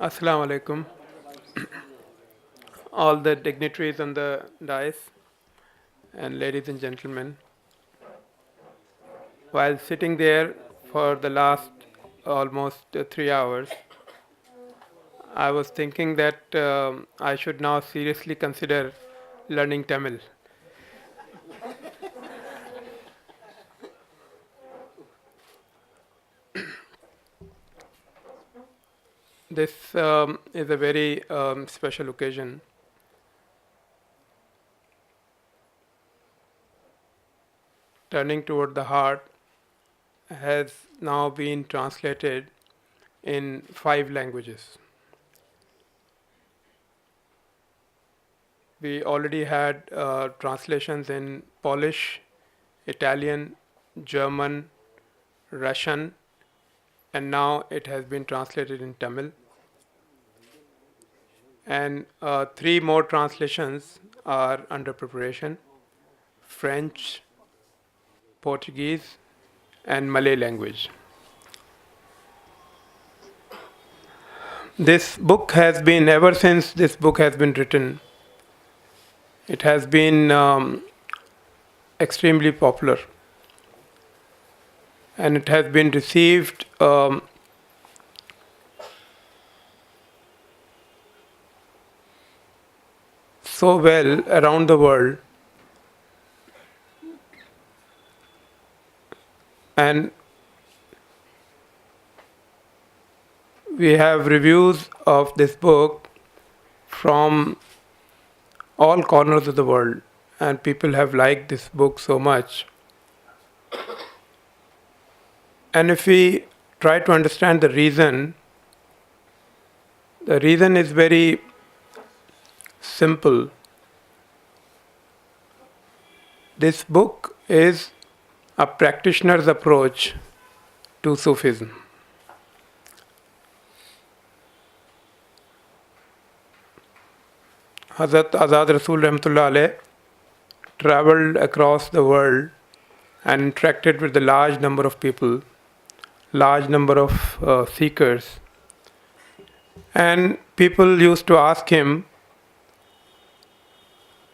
Assalamu alaikum, all the dignitaries on the dais and ladies and gentlemen. While sitting there for the last almost 3 hours, I was thinking that I should now seriously consider learning Tamil. This is a very special occasion. Turning toward the heart has now been translated in 5 languages. We already had translations in Polish, Italian, German, Russian, and now it has been translated in Tamil. And 3 more translations are under preparation: French, Portuguese, and Malay language. This book has been, ever since this book has been written, it has been extremely popular. And it has been received so well around the world. And we have reviews of this book from all corners of the world, and people have liked this book so much. And if we try to understand the reason is very simple. This book is a practitioner's approach to Sufism. Hazrat Rasul Rahmatullah Alayh traveled across the world and interacted with a large number of people, large number of seekers. And people used to ask him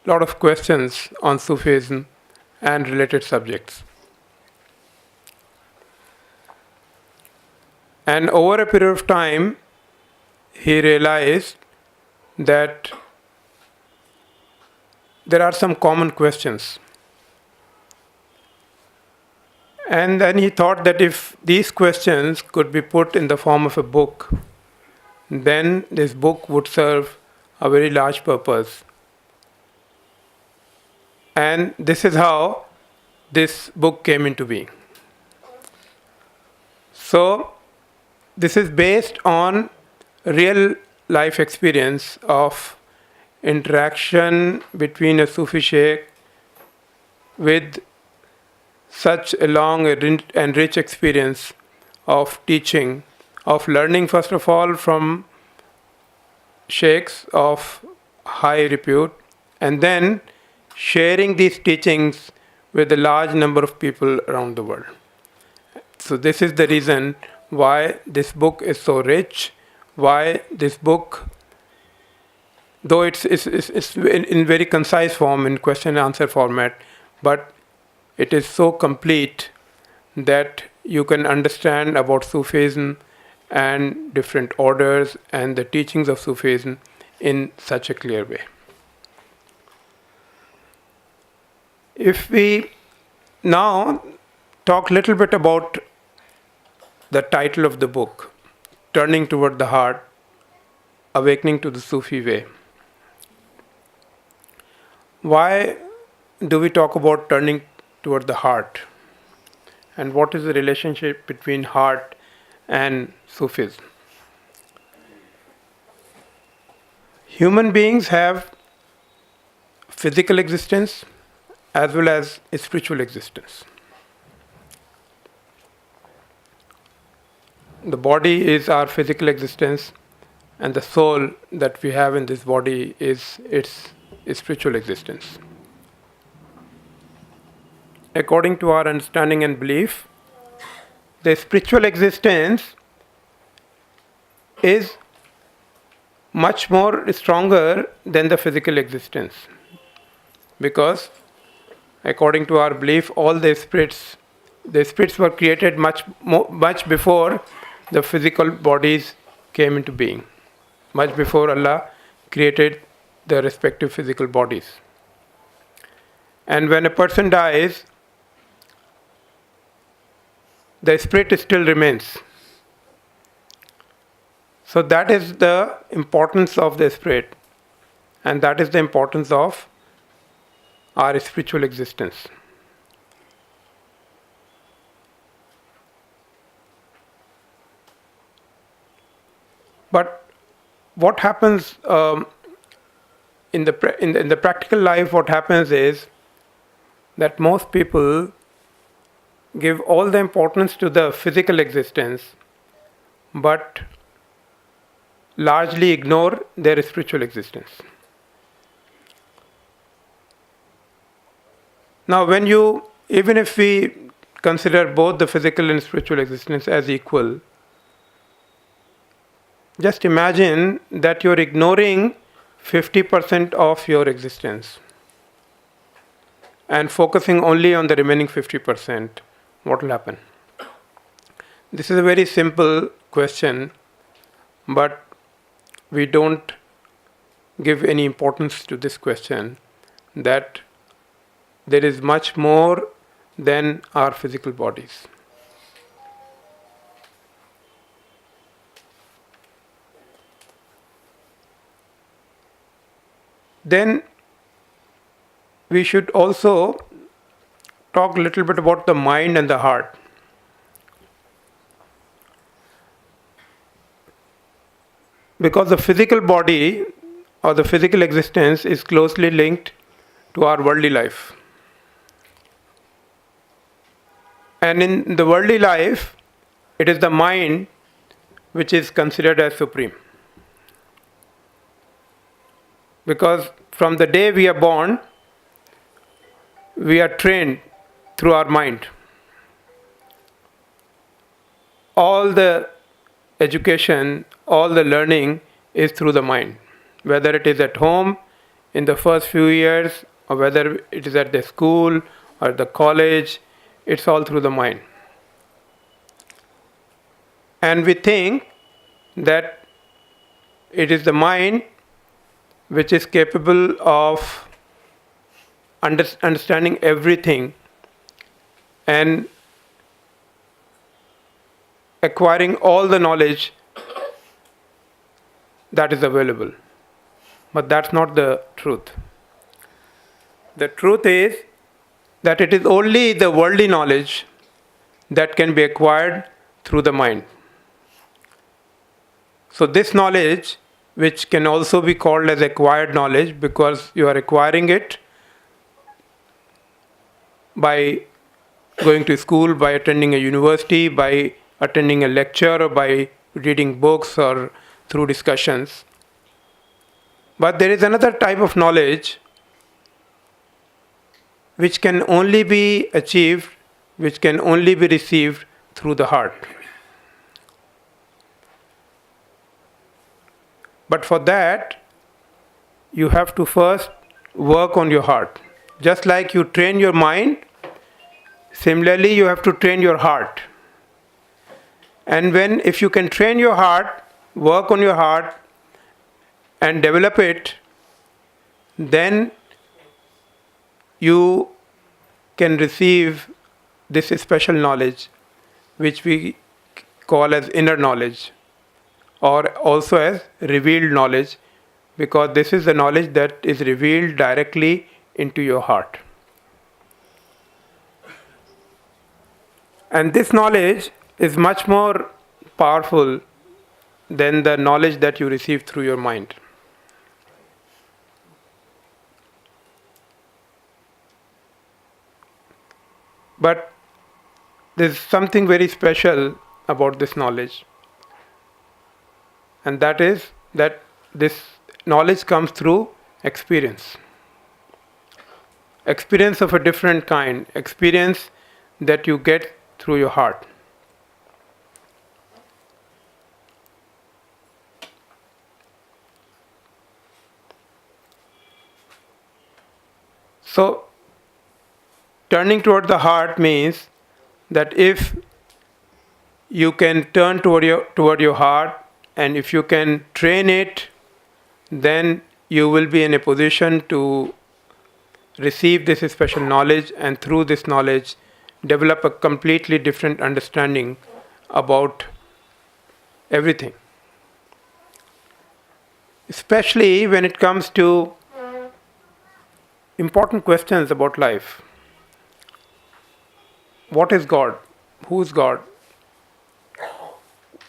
a lot of questions on Sufism and related subjects. And over a period of time, he realized that there are some common questions. And then he thought that if these questions could be put in the form of a book, then this book would serve a very large purpose. And this is how this book came into being. So, this is based on real life experience of interaction between a Sufi Sheikh with such a long and rich experience of teaching, of learning first of all from Sheikhs of high repute, and then sharing these teachings with a large number of people around the world. So this is the reason why this book is so rich, why this book, though it's in very concise form, in question and answer format, but it is so complete that you can understand about Sufism and different orders and the teachings of Sufism in such a clear way. If we now talk a little bit about the title of the book, Turning Toward the Heart, Awakening to the Sufi Way. Why do we talk about turning toward the heart? And what is the relationship between heart and Sufism? Human beings have physical existence as well as a spiritual existence. The body is our physical existence, and the soul that we have in this body is its spiritual existence. According to our understanding and belief, the spiritual existence is much more stronger than the physical existence. Because according to our belief, all the spirits were created much before the physical bodies came into being, much before Allah created the respective physical bodies. And when a person dies, the spirit still remains. So that is the importance of the spirit, and that is the importance of our spiritual existence. But what happens in the practical life? What happens is that most people give all the importance to the physical existence, but largely ignore their spiritual existence. Now, even if we consider both the physical and spiritual existence as equal, just imagine that you're ignoring 50% of your existence and focusing only on the remaining 50%. What will happen? This is a very simple question, but we don't give any importance to this question, that there is much more than our physical bodies. Then we should also talk a little bit about the mind and the heart. Because the physical body or the physical existence is closely linked to our worldly life. And in the worldly life, it is the mind which is considered as supreme. Because from the day we are born, we are trained through our mind. All the education, all the learning is through the mind. Whether it is at home in the first few years, or whether it is at the school or the college, it's all through the mind. And we think that it is the mind which is capable of understanding everything and acquiring all the knowledge that is available. But that's not the truth. The truth is that it is only the worldly knowledge that can be acquired through the mind. So this knowledge, which can also be called as acquired knowledge, because you are acquiring it by going to school, by attending a university, by attending a lecture, or by reading books or through discussions. But there is another type of knowledge which can only be achieved, which can only be received through the heart. But for that, you have to first work on your heart. Just like you train your mind, similarly you have to train your heart. And if you can train your heart, work on your heart and develop it, then you can receive this special knowledge, which we call as inner knowledge, or also as revealed knowledge, because this is the knowledge that is revealed directly into your heart. And this knowledge is much more powerful than the knowledge that you receive through your mind. But there's something very special about this knowledge, and that is that this knowledge comes through experience. Experience of a different kind, experience that you get through your heart. So, turning toward the heart means that if you can turn toward your heart, and if you can train it, then you will be in a position to receive this special knowledge, and through this knowledge develop a completely different understanding about everything, especially when it comes to important questions about life. What is God? Who is God?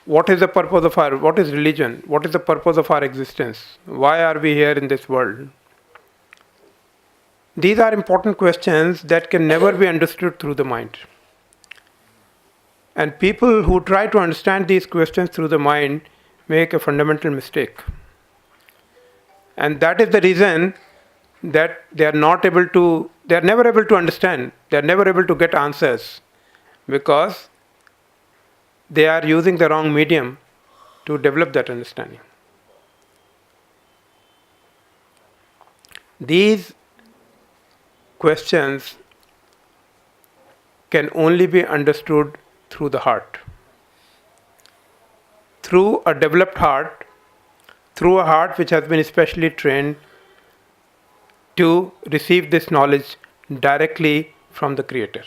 What is the purpose of what is religion? What is the purpose of our existence? Why are we here in this world? These are important questions that can never be understood through the mind. And people who try to understand these questions through the mind make a fundamental mistake. And that is the reason that they are never able to understand, they are never able to get answers, because they are using the wrong medium to develop that understanding. These questions can only be understood through the heart. Through a developed heart, through a heart which has been specially trained to receive this knowledge directly from the Creator.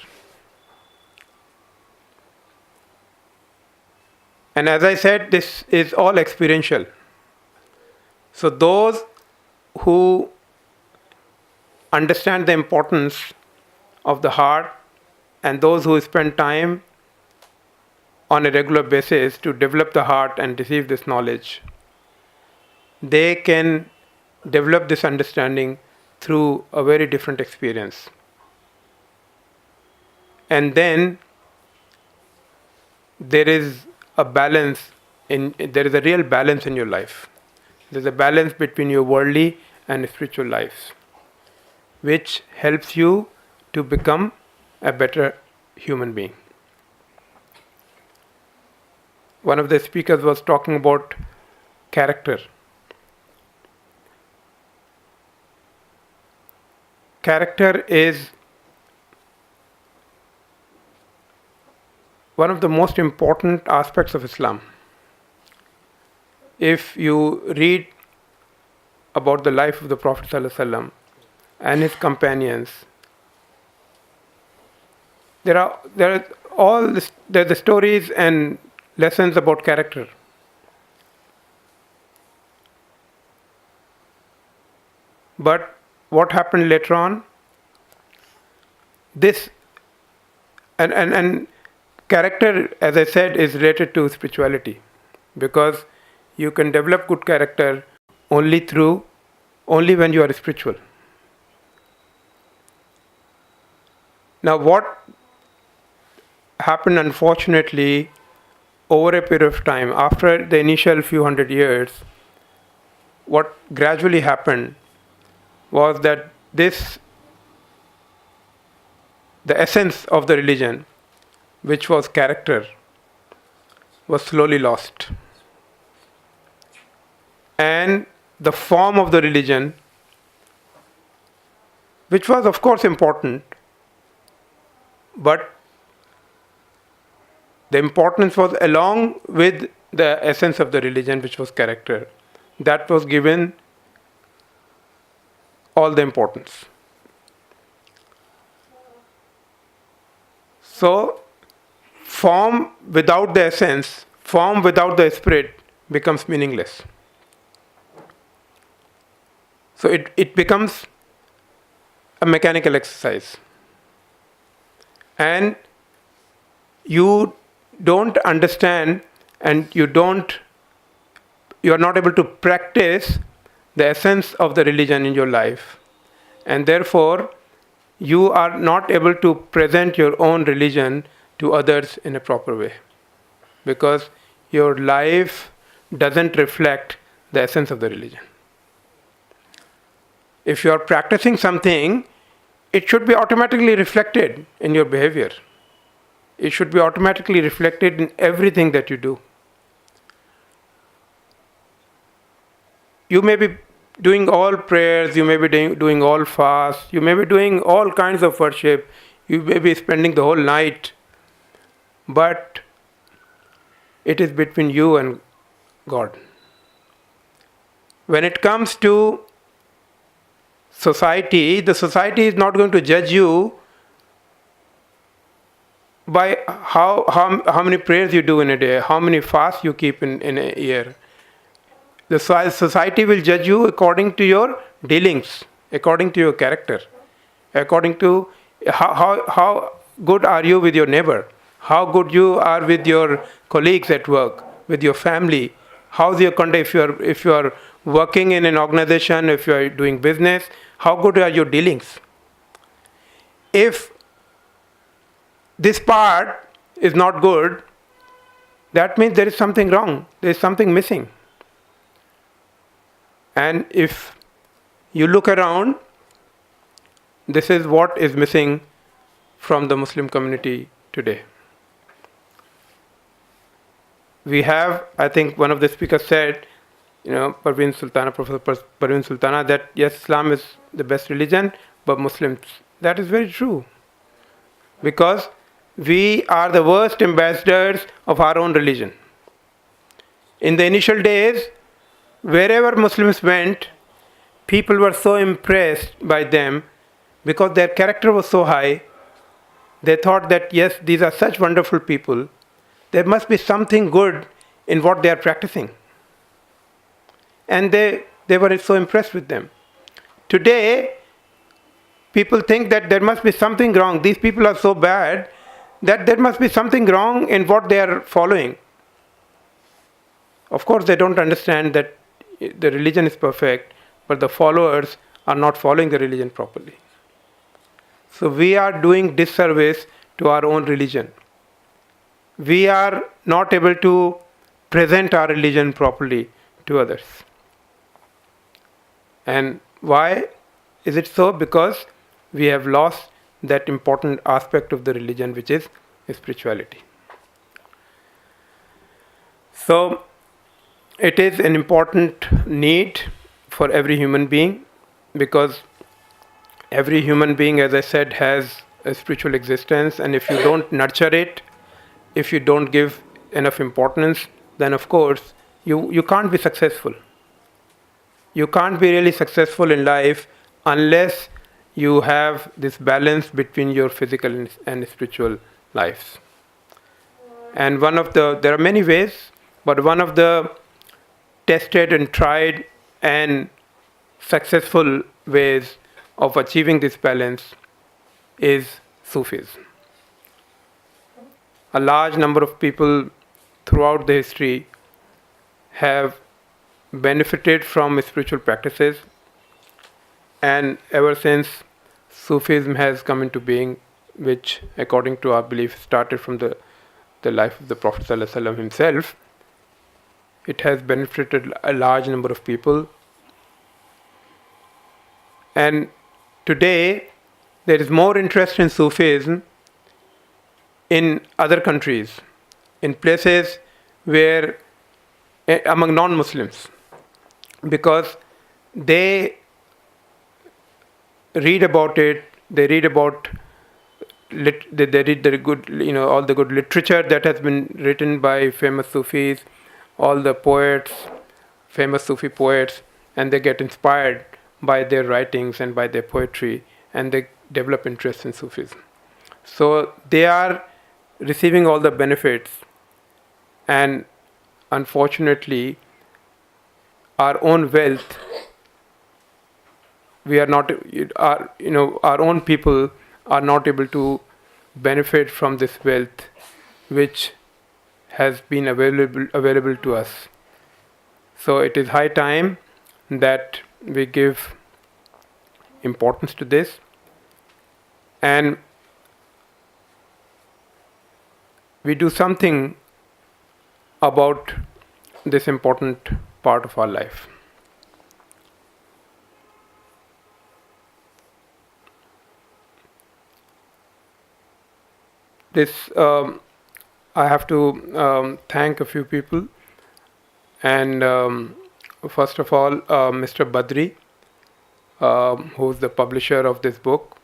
And as I said, this is all experiential. So those who understand the importance of the heart, and those who spend time on a regular basis to develop the heart and receive this knowledge, they can develop this understanding through a very different experience. And then there is a real balance in your life. There's a balance between your worldly and spiritual lives, which helps you to become a better human being. One of the speakers was talking about character. Character is one of the most important aspects of Islam. If you read about the life of the Prophet ﷺ and his companions, there are the stories and lessons about character. But what happened later on? This and character, as I said, is related to spirituality, because you can develop good character only when you are spiritual. Now, what happened, unfortunately, over a period of time, after the initial few hundred years, what gradually happened was that the essence of the religion, which was character, was slowly lost. And the form of the religion, which was of course important, but the importance was along with the essence of the religion, which was character. That was given all the importance. So, form without the essence, form without the spirit becomes meaningless. So it becomes a mechanical exercise. And you don't understand, and you are not able to practice the essence of the religion in your life. And therefore, you are not able to present your own religion to others in a proper way, because your life doesn't reflect the essence of the religion. If you are practicing something, it should be automatically reflected in your behavior. It should be automatically reflected in everything that you do. You may be doing all prayers, you may be doing all fasts, you may be doing all kinds of worship, you may be spending the whole night, but it is between you and God. When it comes to society, the society is not going to judge you by how many prayers you do in a day, how many fasts you keep in a year. The society will judge you according to your dealings, according to your character, according to how good are you with your neighbor, how good you are with your colleagues at work, with your family, how's your conduct if you are working in an organization, if you are doing business, how good are your dealings. If this part is not good, that means there is something wrong, there is something missing. And if you look around, this is what is missing from the Muslim community today. We have, I think one of the speakers said, Professor Parveen Sultana, that yes, Islam is the best religion, but Muslims, that is very true. Because we are the worst ambassadors of our own religion. In the initial days, wherever Muslims went, people were so impressed by them because their character was so high. They thought that, yes, these are such wonderful people. There must be something good in what they are practicing. And they were so impressed with them. Today, people think that there must be something wrong. These people are so bad that there must be something wrong in what they are following. Of course, they don't understand that the religion is perfect, but the followers are not following the religion properly. So we are doing disservice to our own religion. We are not able to present our religion properly to others. And why is it so? Because we have lost that important aspect of the religion, which is spirituality. So it is an important need for every human being, because every human being, as I said, has a spiritual existence, and if you don't nurture it, if you don't give enough importance, then of course you can't be successful. You can't be really successful in life unless you have this balance between your physical and spiritual lives. And there are many ways, but one of the tested and tried and successful ways of achieving this balance is Sufism. A large number of people throughout the history have benefited from spiritual practices, and ever since Sufism has come into being, which according to our belief started from the life of the Prophet ﷺ himself, it has benefited a large number of people. And today there is more interest in Sufism in other countries, in places where among non-Muslims, because they read about it, they read about they read the good, all the good literature that has been written by famous Sufis, all the poets, famous Sufi poets, and they get inspired by their writings and by their poetry, and they develop interest in Sufism. So they are receiving all the benefits, and unfortunately our own wealth, we are not, our own people are not able to benefit from this wealth which has been available to us. So it is high time that we give importance to this, and we do something about this important part of our life. I have to thank a few people, and first of all, Mr. Badri, who's the publisher of this book,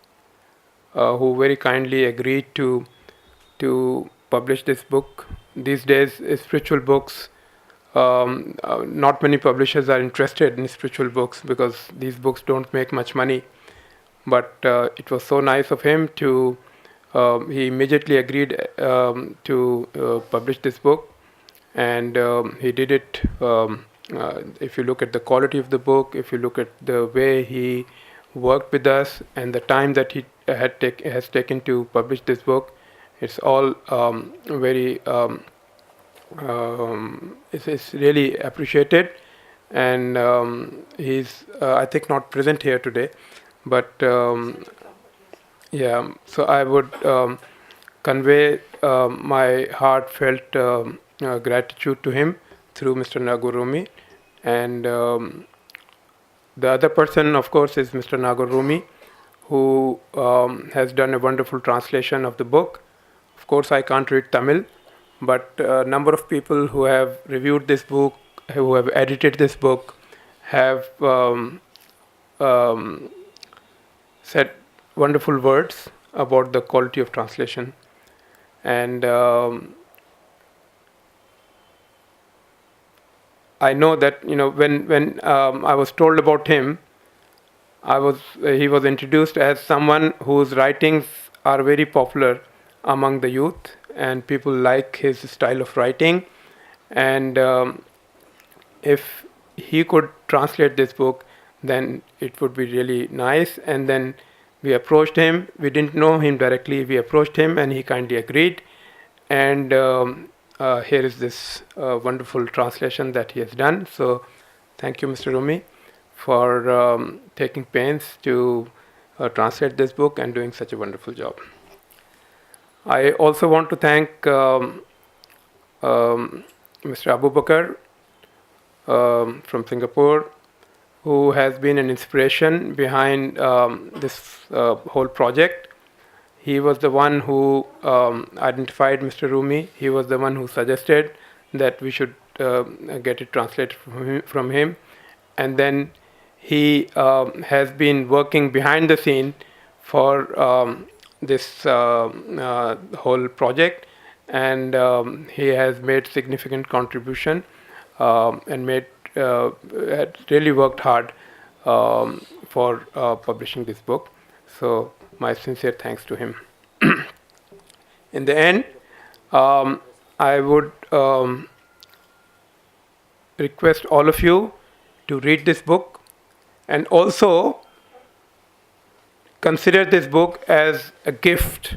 who very kindly agreed to publish this book. These days, spiritual books, not many publishers are interested in spiritual books because these books don't make much money. But it was so nice of him to, he immediately agreed to publish this book, and he did it. If you look at the quality of the book, if you look at the way he worked with us and the time that he has taken to publish this book, it's all very it's really appreciated. And he's I think not present here today, but yeah, so I would convey my heartfelt gratitude to him through Mr. Nagurumi. And the other person, of course, is Mr. Nagurumi, who has done a wonderful translation of the book. Of course, I can't read Tamil, but a number of people who have reviewed this book, who have edited this book, have said wonderful words about the quality of translation. And I know that, when I was told about him, he was introduced as someone whose writings are very popular among the youth, and people like his style of writing. And if he could translate this book, then it would be really nice. And then we approached him. We didn't know him directly. We approached him, and he kindly agreed. And here is this wonderful translation that he has done. So thank you, Mr. Rumi, for taking pains to translate this book and doing such a wonderful job. I also want to thank Mr. Abu Bakr from Singapore, who has been an inspiration behind this whole project. He was the one who identified Mr. Rumi. He was the one who suggested that we should get it translated from him. And then he has been working behind the scene for this whole project, and he has made significant contribution and had really worked hard for publishing this book. So my sincere thanks to him. In the end, I would request all of you to read this book, and also consider this book as a gift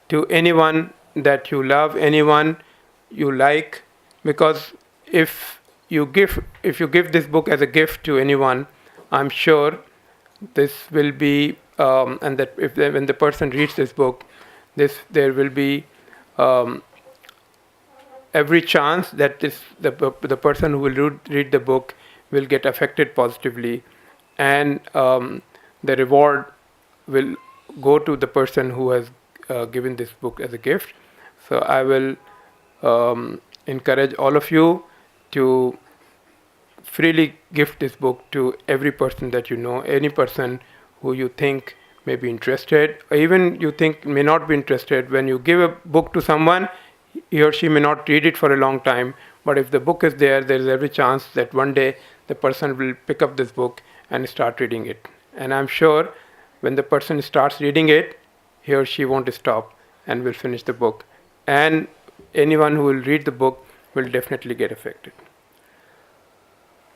to anyone that you love, anyone you like, because if you give this book as a gift to anyone, I'm sure this will be, and that when the person reads this book, there will be every chance that the person who will read the book will get affected positively, and the reward will go to the person who has given this book as a gift. So I will encourage all of you to freely gift this book to every person that you know, any person who you think may be interested, or even you think may not be interested. When you give a book to someone, he or she may not read it for a long time, but if the book is there is every chance that one day the person will pick up this book and start reading it. And I'm sure when the person starts reading it, he or she won't stop and will finish the book. And anyone who will read the book will definitely get affected.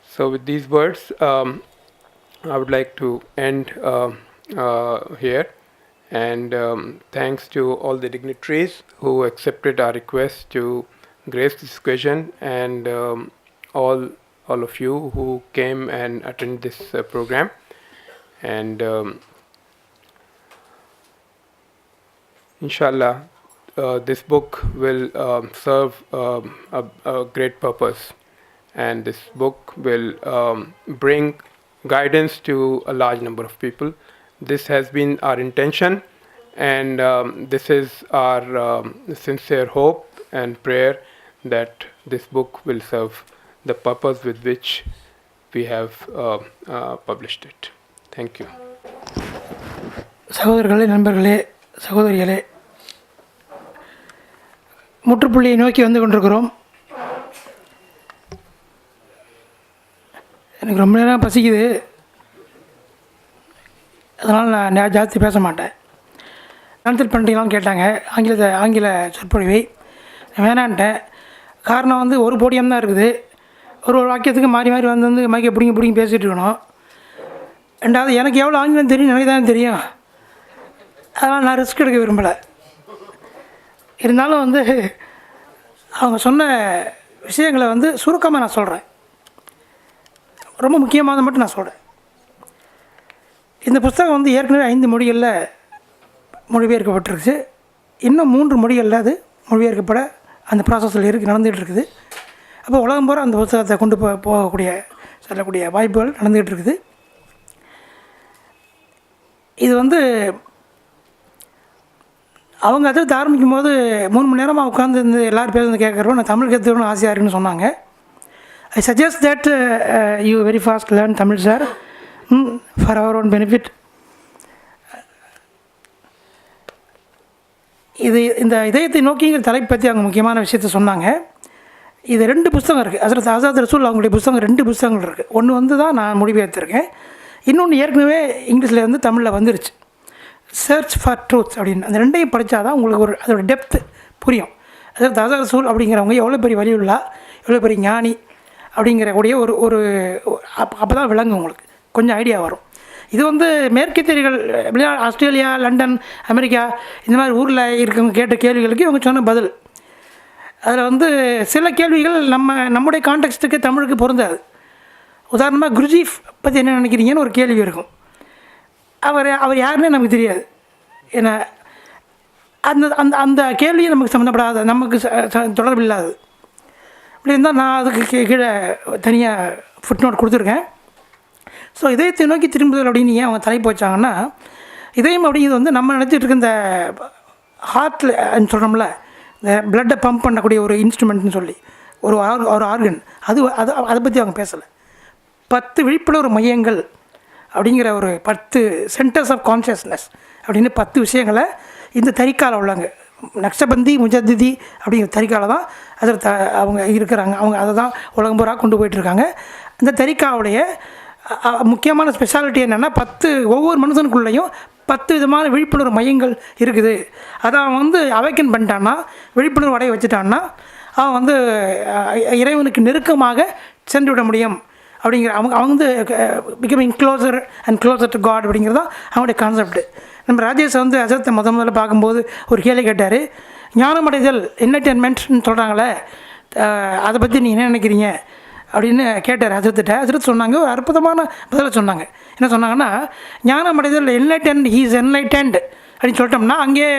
So with these words, I would like to end here. And thanks to all the dignitaries who accepted our request to grace this occasion, and all of you who came and attended this program. And inshallah, this book will serve a great purpose, and this book will bring guidance to a large number of people. This has been our intention, and this is our sincere hope and prayer that this book will serve the purpose with which we have published it. Thank you. சகோதரர்களே, நண்பர்களே, சகோதரிகளே, முற்றுப்புள்ளியை நோக்கி வந்து கொண்டிருக்கிறோம். எனக்கு ரொம்ப நேரம் பசிக்குது, அதனால் நான் ஜாஸ்தி பேச மாட்டேன். கேன்சல் பண்ணுறீங்களான்னு கேட்டாங்க, ஆங்கில சொற்பொழிவை. வேணான்ட்டேன். காரணம் வந்து ஒரு போடியம் தான் இருக்குது. ஒரு வாக்கியத்துக்கு மாறி மாறி வந்து மைக்கை பிடிங்கி பேசிகிட்டு இருக்கணும். ரெண்டாவது, எனக்கு எவ்வளோ ஆங்கிலம் தெரியும் எனக்கு தான் தெரியும். அதனால் நான் ரிஸ்க் எடுக்க விரும்பலை. இருந்தாலும் வந்து அவங்க சொன்ன விஷயங்களை வந்து சுருக்கமாக நான் சொல்கிறேன். ரொம்ப முக்கியமானதை மட்டும் நான் சொல்கிறேன். இந்த புத்தகம் வந்து ஏற்கனவே 5 மொழிகளில் மொழிபெயர்க்கப்பட்டிருக்கு. இன்னும் 3 மொழிகளில் அது மொழிபெயர்க்கப்பட அந்த ப்ராசஸில் நடந்துகிட்டு இருக்குது. அப்போ உலகம் பூரா அந்த புத்தகத்தை கொண்டு செல்லக்கூடிய வாய்ப்புகள் நடந்துகிட்டு இருக்குது. இது வந்து அவங்க அதை ஆரம்பிக்கும் போது 3 மணி நேரமாக உட்காந்து எல்லோரும் பேருந்து கேட்குறோம், நான் தமிழ் கற்றுக்கணும்னு ஆசையாக இருக்குன்னு சொன்னாங்க. I suggest that you very fast learn Tamil sir, for our own benefit. இந்த இதயத்தை நோக்கிங்கிற தலைப்பு பற்றி அவங்க முக்கியமான விஷயத்த சொன்னாங்க. இது 2 புத்தகம் இருக்குது. ஹஸரத் ரசூல் அவங்களுடைய புத்தகம் 2 புத்தகங்கள் இருக்குது. ஒன்று வந்து தான் நான் மொழிபெயர்த்திருக்கேன். இன்னொன்று ஏற்கனவே இங்கிலீஷில் வந்து தமிழில் வந்துருச்சு, சர்ச் ஃபார் ட்ரூத் அப்படின்னு. அந்த 2ஐயும் படித்தா தான் உங்களுக்கு அதோட டெப்த்து புரியும். ஹஸரத் ரசூல் அப்படிங்கிறவங்க எவ்வளோ பெரிய வலியுள்ளா, எவ்வளோ பெரிய ஞானி அப்படிங்கிறக்கூடிய ஒரு அப்போ தான் விளங்கும், உங்களுக்கு கொஞ்சம் ஐடியா வரும். இது வந்து மேற்கத்தியர்கள் ஆஸ்திரேலியா, லண்டன், அமெரிக்கா இந்த மாதிரி ஊரில் இருக்கவங்க கேட்ட கேள்விகளுக்கு இவங்க சொன்ன பதில். அதில் வந்து சில கேள்விகள் நம்முடைய கான்டெக்ஸ்ட்டுக்கு தமிழுக்கு பொருந்தாது. உதாரணமாக குருஜி பற்றி என்ன நினைக்கிறீங்கன்னு ஒரு கேள்வி இருக்கும். அவர் யாருன்னே நமக்கு தெரியாது. ஏன்னா அந்த அந்த கேள்வியை நமக்கு சம்மந்தப்படாத, நமக்கு தொடர்பு இல்லாது. அப்படி இருந்தால் நான் அதுக்கு கீழே தனியாக ஃபுட் நோட் கொடுத்துருக்கேன். ஸோ இதயத்தை நோக்கி திரும்புதல் அப்படின்னு ஏன் அவங்க தலைப்பு வச்சாங்கன்னா, இதயம் அப்படிங்கிறது வந்து நம்ம நினச்சிட்டு இருக்க இந்த ஹார்ட்டில் சொல்கிறோம்ல, இந்த பிளட்டை பம்ப் பண்ணக்கூடிய ஒரு இன்ஸ்ட்ருமெண்ட்னு சொல்லி ஒரு ஆர்கன், அதை பற்றி அவங்க பேசலை. 10 விழிப்புணர்வு மையங்கள் அப்படிங்கிற ஒரு 10 சென்டர்ஸ் ஆஃப் கான்ஷியஸ்னஸ் அப்படின்னு 10 விஷயங்களை இந்த தரிக்கால உள்ளாங்க. நக்ஷபந்தி முஜத்திதி அப்படிங்கிற தரிக்கால தான் அதில் அவங்க இருக்கிறாங்க. அவங்க அதை தான் உலகம் பூரா கொண்டு போயிட்டுருக்காங்க. இந்த தரிக்காவுடைய முக்கியமான ஸ்பெஷாலிட்டி என்னென்னா, ஒவ்வொரு மனுஷனுக்குள்ளேயும் 10 விதமான விழிப்புணர்வு மையங்கள் இருக்குது. அதை அவன் வந்து அவைக்கன் பண்ணிட்டான்னா, விழிப்புணர்வு அடைய வச்சுட்டான்னா, அவன் வந்து இறைவனுக்கு நெருக்கமாக சென்று விட முடியும் அப்படிங்கிற அவங்க வந்து becoming closer and closer to god அப்படிங்கிறது தான் அவங்களுடைய கான்செப்ட். நம்ம ராஜேஷ் வந்து ஹஸரத்தை முதல்ல பார்க்கும்போது ஒரு கேள்வி கேட்டார், ஞானமடைதல் என்டர்டெயின்மெண்ட்னு சொல்கிறாங்களே, அதை பற்றி நீங்கள் என்ன நினைக்கிறீங்க அப்படின்னு கேட்டார் ஹஸரத்திட்ட. ஹஸரத் சொன்னாங்க, ஒரு அற்புதமான பதிலை சொன்னாங்க. என்ன சொன்னாங்கன்னா, ஞானமடைதல் என்லைட்டன்ட், ஹீ இஸ் என்லைட்டன்ட் அப்படின்னு சொல்லிட்டோம்னா அங்கேயே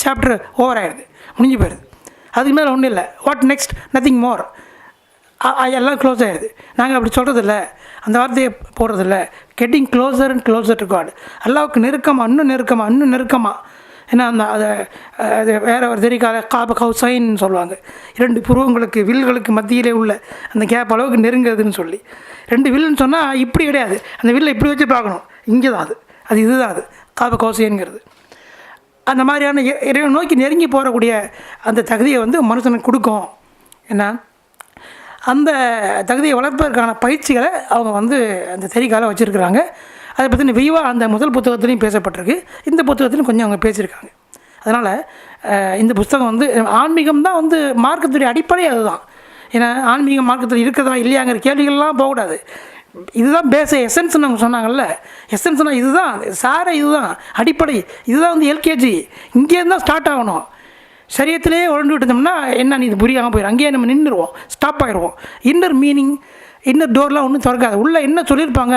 சாப்டர் ஓவர் ஆகிடுது, முடிஞ்சு போயிடுது. அதுக்கு மேலே ஒன்றும் இல்லை. வாட் நெக்ஸ்ட், நத்திங் மோர், எல்லாம் க்ளோஸ் ஆகிடுது. நாங்கள் அப்படி சொல்கிறதில்ல, அந்த வார்த்தையை போடுறதில்ல. Getting closer and closer to god, அல்லாவுக்கு நெருக்கமாக, இன்னும் நெருக்கமாக. ஏன்னா அது வேறு ஒரு தெரிக்கால காப கௌசைன்னு சொல்லுவாங்க. 2 புருவங்களுக்கு வில்களுக்கு மத்தியிலே உள்ள அந்த கேப் அளவுக்கு நெருங்குறதுன்னு சொல்லி. 2 வில்லுன்னு சொன்னால் இப்படி கிடையாது, அந்த வில்லை இப்படி வச்சு பார்க்கணும், இங்கே தான் இதுதான் அது காப கௌசைங்கிறது. அந்த மாதிரியான இறைவனை நோக்கி நெருங்கி போகக்கூடிய அந்த தகுதியை வந்து மனுஷனுக்கு கொடுக்கும். ஏன்னா அந்த தகுதியை வளர்ப்பதற்கான பயிற்சிகளை அவங்க வந்து அந்த தெரிக்கால வச்சுருக்கிறாங்க. அதை பற்றின விரிவாக அந்த முதல் புத்தகத்துலேயும் பேசப்பட்டிருக்கு, இந்த புத்தகத்துலையும் கொஞ்சம் அவங்க பேசியிருக்காங்க. அதனால் இந்த புத்தகம் வந்து ஆன்மீகம் தான் வந்து மார்க்கத்துடைய அடிப்படை அதுதான். ஏன்னா ஆன்மீக மார்க்கத்தில் இருக்கிறதா இல்லையாங்கிற கேள்விகள்லாம் போகக்கூடாது. இதுதான் பேச எசன்ஸ்ன்னு அவங்க சொன்னாங்கல்ல, எசன்ஸ்னால் இதுதான் சாரை, இதுதான் அடிப்படை, இதுதான் வந்து எல்கேஜி, இங்கேருந்து தான் ஸ்டார்ட் ஆகணும். சரியத்திலே உழண்டு விட்டுட்டோம்னா என்ன, இது புரியாமல் போயிடும், அங்கேயே நம்ம நின்றுடுவோம், ஸ்டாப் ஆகிடுவோம். இன்னர் மீனிங், இன்னர் டோர்லாம் ஒன்றும் திறக்காது. உள்ளே என்ன சொல்லியிருப்பாங்க,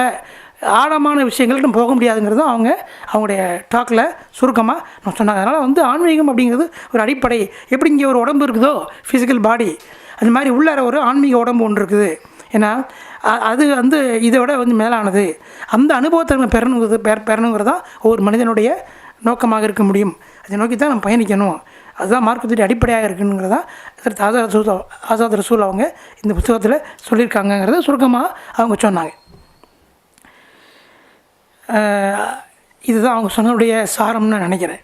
ஆழமான விஷயங்களுக்கு நம்ம போக முடியாதுங்கிறது அவங்களுடைய டாக்கில் சுருக்கமாக நான் சொன்னாங்க. அதனால் வந்து ஆன்மீகம் அப்படிங்கிறது ஒரு அடிப்படை. எப்படி இங்கே ஒரு உடம்பு இருக்குதோ, ஃபிசிக்கல் பாடி, அது மாதிரி உள்ளார ஒரு ஆன்மீக உடம்பு ஒன்று இருக்குது. ஏன்னா அது வந்து இதை விட வந்து மேலானது. அந்த அனுபவத்தை நம்ம பெறணுங்கிறது தான் ஒவ்வொரு மனிதனுடைய நோக்கமாக இருக்க முடியும். அதை நோக்கி தான் நம்ம பயணிக்கணும் அதுதான் மார்க்கத்துடைய அடிப்படையாக இருக்குங்கிறதா ஆசாத் ரசூல் அவங்க இந்த புத்தகத்தில் சொல்லியிருக்காங்கங்கிறத சுருக்கமாக அவங்க சொன்னாங்க. இதுதான் அவங்க சொன்னதுடைய சாரம்னு நான் நினைக்கிறேன்.